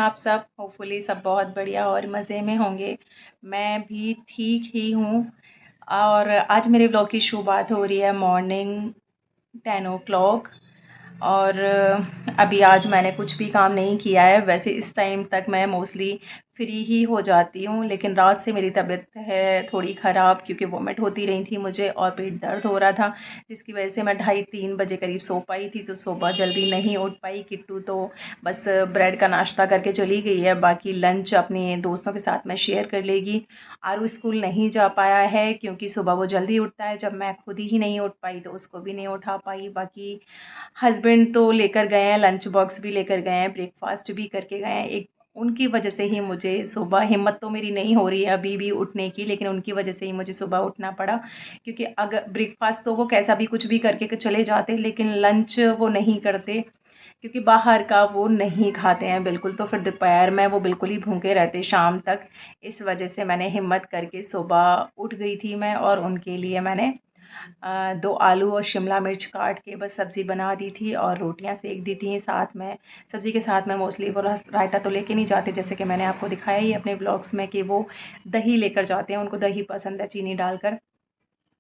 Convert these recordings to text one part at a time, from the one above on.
आप सब? होपफुली सब बहुत बढ़िया और मज़े में होंगे। मैं भी ठीक ही हूँ और आज मेरे ब्लॉग की शुरुआत हो रही है मॉर्निंग 10 ओ क्लॉक। और अभी आज मैंने कुछ भी काम नहीं किया है। वैसे इस टाइम तक मैं मोस्टली फ्री ही हो जाती हूँ, लेकिन रात से मेरी तबीयत है थोड़ी ख़राब क्योंकि वॉमिट होती रही थी मुझे और पेट दर्द हो रहा था, जिसकी वजह से मैं 2:30-3 बजे करीब सो पाई थी। तो सुबह जल्दी नहीं उठ पाई। किट्टू तो बस ब्रेड का नाश्ता करके चली गई है, बाकी लंच अपने दोस्तों के साथ में शेयर कर लेगी। आरू स्कूल नहीं जा पाया है क्योंकि सुबह वो जल्दी उठता है, जब मैं खुद ही नहीं उठ पाई तो उसको भी नहीं उठा पाई। बाकी हस्बैंड तो लेकर गए हैं, लंच बॉक्स भी लेकर गए हैं, ब्रेकफास्ट भी करके गए हैं। एक उनकी वजह से ही मुझे सुबह हिम्मत तो मेरी नहीं हो रही है अभी भी उठने की, लेकिन उनकी वजह से ही मुझे सुबह उठना पड़ा क्योंकि अगर ब्रेकफास्ट तो वो कैसा भी कुछ भी करके चले जाते, लेकिन लंच वो नहीं करते क्योंकि बाहर का वो नहीं खाते हैं बिल्कुल। तो फिर दोपहर में वो बिल्कुल ही भूखे रहते शाम तक। इस वजह से मैंने हिम्मत करके सुबह उठ गई थी मैं, और उनके लिए मैंने 2 आलू और शिमला मिर्च काट के बस सब्ज़ी बना दी थी और रोटियां सेक दी थी साथ में। सब्ज़ी के साथ में मोस्टली वो रायता तो लेके नहीं जाते, जैसे कि मैंने आपको दिखाया ही अपने ब्लॉग्स में कि वो दही लेकर जाते हैं, उनको दही पसंद है चीनी डालकर।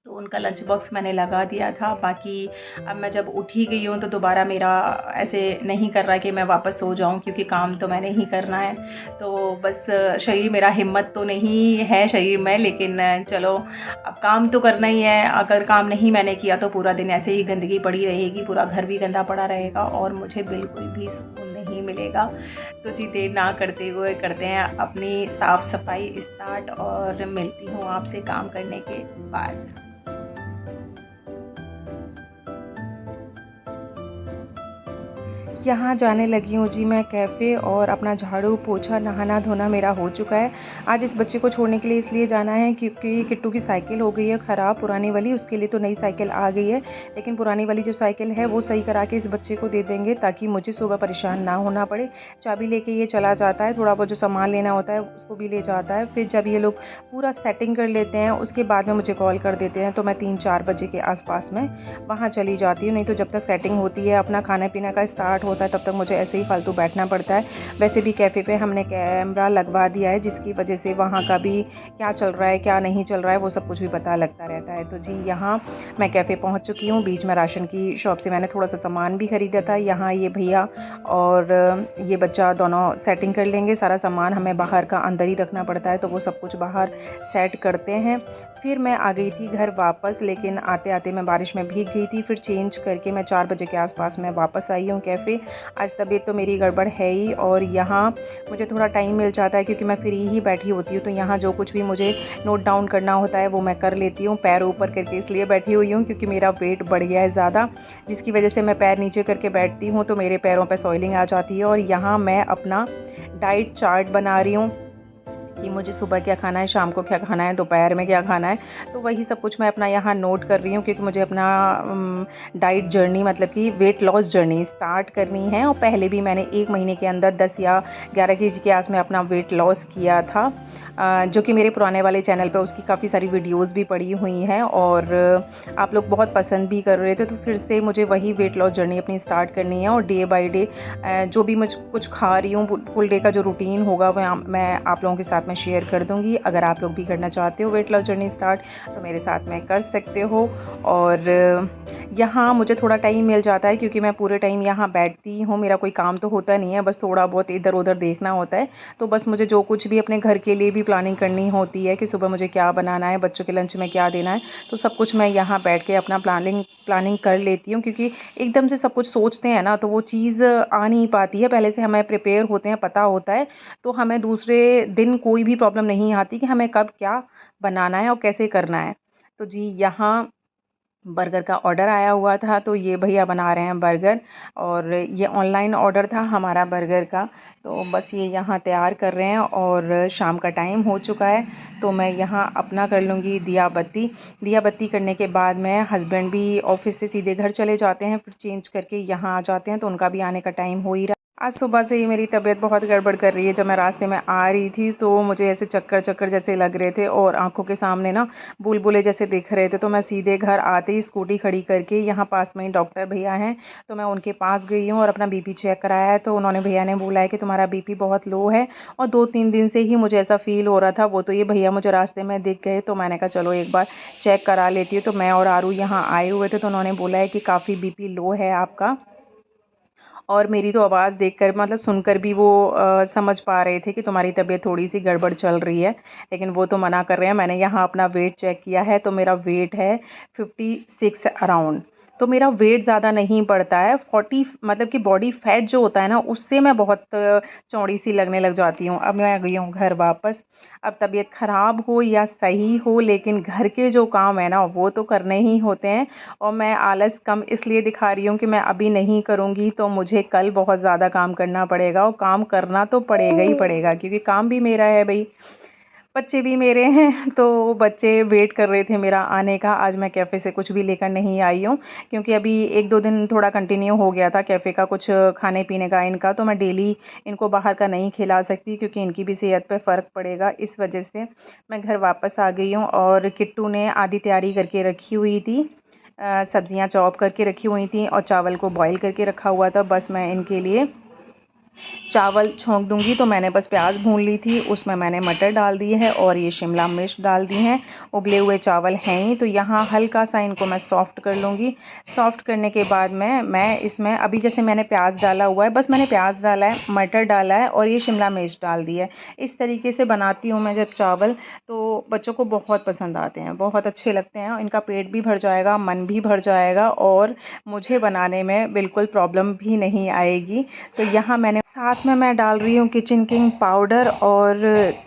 तो उनका लंच बॉक्स मैंने लगा दिया था। बाकी अब मैं जब उठ ही गई हूँ तो दोबारा मेरा ऐसे नहीं कर रहा कि मैं वापस सो जाऊँ, क्योंकि काम तो मैंने ही करना है। तो बस शरीर मेरा हिम्मत तो नहीं है शरीर में, लेकिन चलो अब काम तो करना ही है। अगर काम नहीं मैंने किया तो पूरा दिन ऐसे ही गंदगी पड़ी रहेगी, पूरा घर भी गंदा पड़ा रहेगा और मुझे बिल्कुल भी सुकून नहीं मिलेगा। तो जी देर ना करते हुए करते हैं अपनी साफ़ सफाई स्टार्ट, और मिलती हूँ आपसे काम करने के बाद। यहाँ जाने लगी हूँ जी मैं कैफ़े, और अपना झाड़ू पोछा नहाना धोना मेरा हो चुका है। आज इस बच्चे को छोड़ने के लिए इसलिए जाना है क्योंकि किट्टू की साइकिल हो गई है ख़राब पुरानी वाली, उसके लिए तो नई साइकिल आ गई है, लेकिन पुरानी वाली जो साइकिल है वो सही करा के इस बच्चे को दे देंगे ताकि मुझे सुबह परेशान ना होना पड़े। चाबी लेके ये चला जाता है, थोड़ा बहुत जो सामान लेना होता है उसको भी ले जाता है। फिर जब ये लोग पूरा सेटिंग कर लेते हैं उसके बाद में मुझे कॉल कर देते हैं, तो मैं 3-4 बजे के आसपास में वहाँ चली जाती हूँ। नहीं तो जब तक सेटिंग होती है अपना खाना पीना का स्टार्ट होता है तब तक मुझे ऐसे ही फालतू बैठना पड़ता है। वैसे भी कैफ़े पे हमने कैमरा लगवा दिया है, जिसकी वजह से वहाँ का भी क्या चल रहा है क्या नहीं चल रहा है वो सब कुछ भी पता लगता रहता है। तो जी यहाँ मैं कैफ़े पहुँच चुकी हूँ। बीच में राशन की शॉप से मैंने थोड़ा सा सामान भी ख़रीदा था। यहाँ ये भैया और ये बच्चा दोनों सेटिंग कर लेंगे। सारा सामान हमें बाहर का अंदर ही रखना पड़ता है, तो वो सब कुछ बाहर सेट करते हैं। फिर मैं आ गई थी घर वापस, लेकिन आते आते मैं बारिश में भीग गई थी। फिर चेंज करके मैं 4 बजे के आसपास मैं वापस आई हूँ कैफ़े। आज तबीयत तो मेरी गड़बड़ है ही, और यहाँ मुझे थोड़ा टाइम मिल जाता है क्योंकि मैं फ्री ही बैठी होती हूँ, तो यहाँ जो कुछ भी मुझे नोट डाउन करना होता है वो मैं कर लेती हूँ। पैर ऊपर करके इसलिए बैठी हुई हूँ क्योंकि मेरा वेट बढ़ गया है ज़्यादा, जिसकी वजह से मैं पैर नीचे करके बैठती हूँ तो मेरे पैरों पर सॉइलिंग आ जाती है। और यहाँ मैं अपना डाइट चार्ट बना रही हूँ कि मुझे सुबह क्या खाना है, शाम को क्या खाना है, दोपहर में क्या खाना है। तो वही सब कुछ मैं अपना यहाँ नोट कर रही हूँ क्योंकि मुझे अपना डाइट जर्नी मतलब कि वेट लॉस जर्नी स्टार्ट करनी है। और पहले भी मैंने 1 महीने के अंदर 10 या 11 केजी के आस में अपना वेट लॉस किया था, जो कि मेरे पुराने वाले चैनल पे उसकी काफ़ी सारी वीडियोस भी पड़ी हुई हैं, और आप लोग बहुत पसंद भी कर रहे थे। तो फिर से मुझे वही वेट लॉस जर्नी अपनी स्टार्ट करनी है, और डे बाय डे जो भी मैं कुछ खा रही हूँ फुल डे का जो रूटीन होगा वो मैं आप लोगों के साथ में शेयर कर दूँगी। अगर आप लोग भी करना चाहते हो वेट लॉस जर्नी स्टार्ट तो मेरे साथ में कर सकते हो। और यहाँ मुझे थोड़ा टाइम मिल जाता है क्योंकि मैं पूरे टाइम यहाँ बैठती हूँ, मेरा कोई काम तो होता नहीं है, बस थोड़ा बहुत इधर उधर देखना होता है। तो बस मुझे जो कुछ भी अपने घर के लिए भी प्लानिंग करनी होती है कि सुबह मुझे क्या बनाना है, बच्चों के लंच में क्या देना है, तो सब कुछ मैं यहाँ बैठ के अपना प्लानिंग कर लेती हूँ। क्योंकि एकदम से सब कुछ सोचते हैं ना तो वो चीज़ आ नहीं पाती है। पहले से हमें प्रिपेयर होते हैं, पता होता है, तो हमें दूसरे दिन कोई भी प्रॉब्लम नहीं आती कि हमें कब क्या बनाना है और कैसे करना है। तो जी यहाँ बर्गर का ऑर्डर आया हुआ था, तो ये भैया बना रहे हैं बर्गर, और ये ऑनलाइन ऑर्डर था हमारा बर्गर का। तो बस ये यहाँ तैयार कर रहे हैं, और शाम का टाइम हो चुका है तो मैं यहाँ अपना कर लूँगी दिया बत्ती। दिया बत्ती करने के बाद में हस्बैंड भी ऑफिस से सीधे घर चले जाते हैं, फिर चेंज करके यहाँ आ जाते हैं, तो उनका भी आने का टाइम हो ही रहा। आज सुबह से ही मेरी तबीयत बहुत गड़बड़ कर रही है। जब मैं रास्ते में आ रही थी तो मुझे ऐसे चक्कर चक्कर जैसे लग रहे थे और आंखों के सामने ना बुलबुले जैसे दिख रहे थे। तो मैं सीधे घर आते ही स्कूटी खड़ी करके यहाँ पास में ही डॉक्टर भैया हैं तो मैं उनके पास गई हूँ और अपना बीपी चेक कराया है। तो उन्होंने भैया ने बोला है कि तुम्हारा बीपी बहुत लो है और 2-3 दिन से ही मुझे ऐसा फ़ील हो रहा था। वो तो ये भैया मुझे रास्ते में दिख गए तो मैंने कहा चलो एक बार चेक करा लेती हूँ। तो मैं और आरू यहाँ आए हुए थे तो उन्होंने बोला है कि काफ़ी बीपी लो है आपका। और मेरी तो आवाज़ देखकर मतलब सुनकर भी वो समझ पा रहे थे कि तुम्हारी तबीयत थोड़ी-सी गड़बड़ चल रही है। लेकिन वो तो मना कर रहे हैं। मैंने यहाँ अपना वेट चेक किया है तो मेरा वेट है 56 अराउंड। तो मेरा वेट ज़्यादा नहीं बढ़ता है। 40 मतलब कि बॉडी फैट जो होता है ना उससे मैं बहुत चौड़ी-सी लगने लग जाती हूँ। अब मैं आ गई हूँ घर वापस। अब तबीयत ख़राब हो या सही हो लेकिन घर के जो काम है ना वो तो करने ही होते हैं। और मैं आलस कम इसलिए दिखा रही हूँ कि मैं अभी नहीं करूँगी तो मुझे कल बहुत ज़्यादा काम करना पड़ेगा और काम करना तो पड़ेगा ही पड़ेगा क्योंकि काम भी मेरा है भई, बच्चे भी मेरे हैं। तो बच्चे वेट कर रहे थे मेरा आने का। आज मैं कैफ़े से कुछ भी लेकर नहीं आई हूँ क्योंकि अभी 1-2 दिन थोड़ा कंटिन्यू हो गया था कैफ़े का कुछ खाने-पीने का इनका, तो मैं डेली इनको बाहर का नहीं खिला सकती क्योंकि इनकी भी सेहत पे फ़र्क पड़ेगा। इस वजह से मैं घर वापस आ गई हूँ और किट्टू ने आधी तैयारी करके रखी हुई थी। सब्जियां चॉप करके रखी हुई थी और चावल को बॉईल करके रखा हुआ था। बस मैं इनके लिए चावल छौंक दूंगी। तो मैंने बस प्याज भून ली थी, उसमें मैंने मटर डाल दिए हैं और ये शिमला मिर्च डाल दी हैं। उबले हुए चावल हैं ही तो यहाँ हल्का सा इनको मैं सॉफ़्ट कर लूँगी। सॉफ़्ट करने के बाद मैं इसमें अभी जैसे मैंने प्याज डाला हुआ है, बस मैंने प्याज डाला है, मटर डाला है और ये शिमला मिर्च डाल दी है। इस तरीके से बनाती हूँ मैं जब चावल, तो बच्चों को बहुत पसंद आते हैं, बहुत अच्छे लगते हैं। इनका पेट भी भर जाएगा, मन भी भर जाएगा और मुझे बनाने में बिल्कुल प्रॉब्लम भी नहीं आएगी। तो यहाँ मैंने साथ में मैं डाल रही हूँ किचन किंग पाउडर और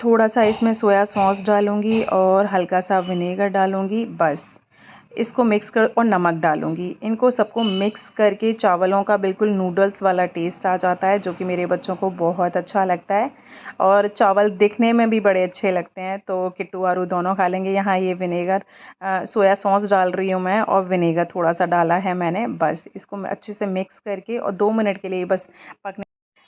थोड़ा सा इसमें सोया सॉस डालूँगी और हल्का सा विनेगर डालूँगी। बस इसको मिक्स कर और नमक डालूँगी। इनको सबको मिक्स करके चावलों का बिल्कुल नूडल्स वाला टेस्ट आ जाता है जो कि मेरे बच्चों को बहुत अच्छा लगता है और चावल दिखने में भी बड़े अच्छे लगते हैं। तो किट्टू आरू दोनों खा लेंगे। यहाँ ये विनेगर सोया सॉस डाल रही हूँ मैं और विनेगर थोड़ा सा डाला है मैंने। बस इसको मैं अच्छे से मिक्स करके और 2 मिनट के लिए बस पकने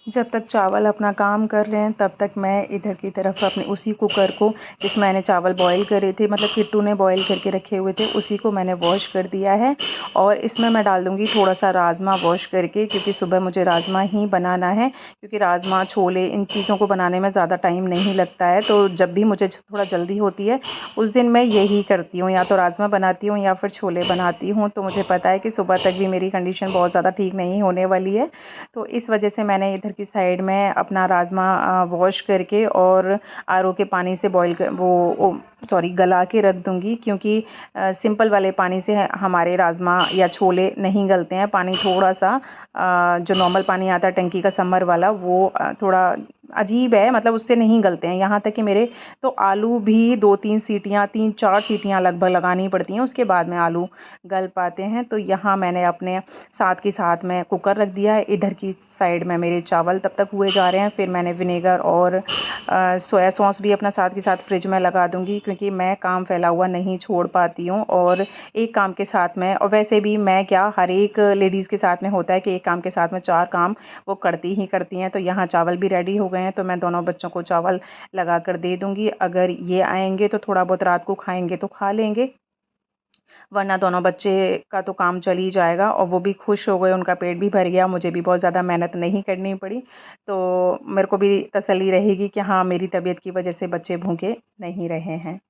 जब तक चावल अपना काम कर रहे हैं तब तक मैं इधर की तरफ अपने उसी कुकर को जिसमें मैंने चावल बॉईल करे थे, मतलब किट्टू ने बॉईल करके रखे हुए थे, उसी को मैंने वॉश कर दिया है। और इसमें मैं डाल दूँगी थोड़ा सा राजमा वॉश करके क्योंकि सुबह मुझे राजमा ही बनाना है क्योंकि राजमा छोले इन चीज़ों को बनाने में ज़्यादा टाइम नहीं लगता है। तो जब भी मुझे थोड़ा जल्दी होती है उस दिन मैं यही करती हूँ, या तो राजमा बनाती हूँ या फिर छोले बनाती हूँ। तो मुझे पता है कि सुबह तक भी मेरी कंडीशन बहुत ज़्यादा ठीक नहीं होने वाली है। तो इस वजह से मैंने इधर की साइड में अपना राजमा वॉश करके और आरओ के पानी से बॉईल कर वो सॉरी गला के रख दूँगी क्योंकि सिंपल वाले पानी से हमारे राजमा या छोले नहीं गलते हैं। पानी थोड़ा सा जो नॉर्मल पानी आता है टंकी का समर वाला वो थोड़ा अजीब है, मतलब उससे नहीं गलते हैं। यहाँ तक कि मेरे तो आलू भी 2-3 सीटियाँ 3-4 सीटियाँ लगभग लगानी पड़ती हैं, उसके बाद में आलू गल पाते हैं। तो यहाँ मैंने अपने साथ के साथ में कुकर रख दिया है। इधर की साइड में मेरे चावल तब तक हुए जा रहे हैं। फिर मैंने विनेगर और सोया सॉस भी अपना साथ के साथ फ्रिज में लगा दूँगी क्योंकि मैं काम फैला हुआ नहीं छोड़ पाती हूँ और एक काम के साथ में, और वैसे भी मैं क्या हर एक लेडीज़ के साथ में होता है कि एक काम के साथ में 4 काम वो करती ही करती हैं। तो यहाँ चावल भी रेडी हो गए हैं तो मैं दोनों बच्चों को चावल लगा कर दे दूँगी। अगर ये आएँगे तो थोड़ा बहुत रात को खाएँगे तो खा लेंगे, वरना दोनों बच्चे का तो काम चल ही जाएगा और वो भी खुश हो गए, उनका पेट भी भर गया, मुझे भी बहुत ज़्यादा मेहनत नहीं करनी पड़ी। तो मेरे को भी तसल्ली रहेगी कि हाँ, मेरी तबीयत की वजह से बच्चे भूखे नहीं रहे हैं।